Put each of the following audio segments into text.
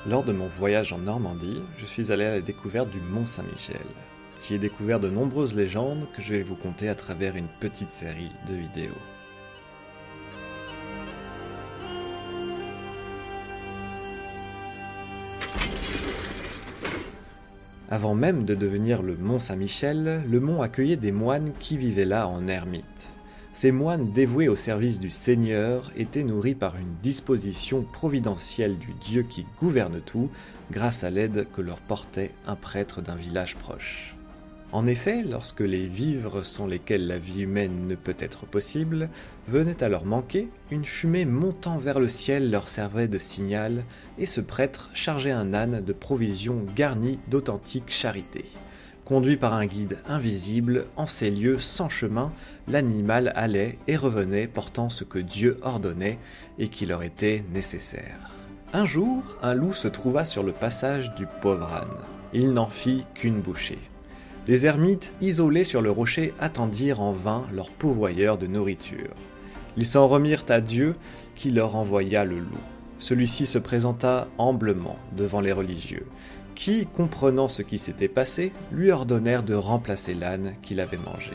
Lors de mon voyage en Normandie, je suis allé à la découverte du Mont Saint-Michel. J'y ai découvert de nombreuses légendes que je vais vous conter à travers une petite série de vidéos. Avant même de devenir le Mont Saint-Michel, le mont accueillait des moines qui vivaient là en ermite. Ces moines dévoués au service du Seigneur étaient nourris par une disposition providentielle du Dieu qui gouverne tout, grâce à l'aide que leur portait un prêtre d'un village proche. En effet, lorsque les vivres sans lesquels la vie humaine ne peut être possible venaient à leur manquer, une fumée montant vers le ciel leur servait de signal, et ce prêtre chargeait un âne de provisions garnies d'authentique charité. Conduit par un guide invisible, en ces lieux sans chemin, l'animal allait et revenait portant ce que Dieu ordonnait et qui leur était nécessaire. Un jour, un loup se trouva sur le passage du pauvre âne. Il n'en fit qu'une bouchée. Les ermites, isolés sur le rocher, attendirent en vain leur pourvoyeur de nourriture. Ils s'en remirent à Dieu qui leur envoya le loup. Celui-ci se présenta humblement devant les religieux, qui, comprenant ce qui s'était passé, lui ordonnèrent de remplacer l'âne qu'il avait mangé.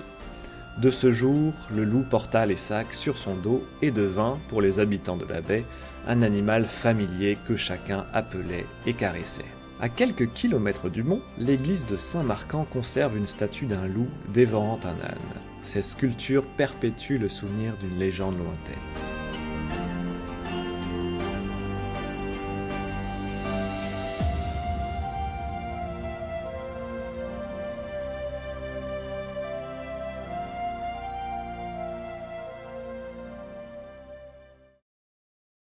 De ce jour, le loup porta les sacs sur son dos et devint, pour les habitants de la baie, un animal familier que chacun appelait et caressait. À quelques kilomètres du mont, l'église de Saint-Marcan conserve une statue d'un loup dévorant un âne. Cette sculpture perpétue le souvenir d'une légende lointaine.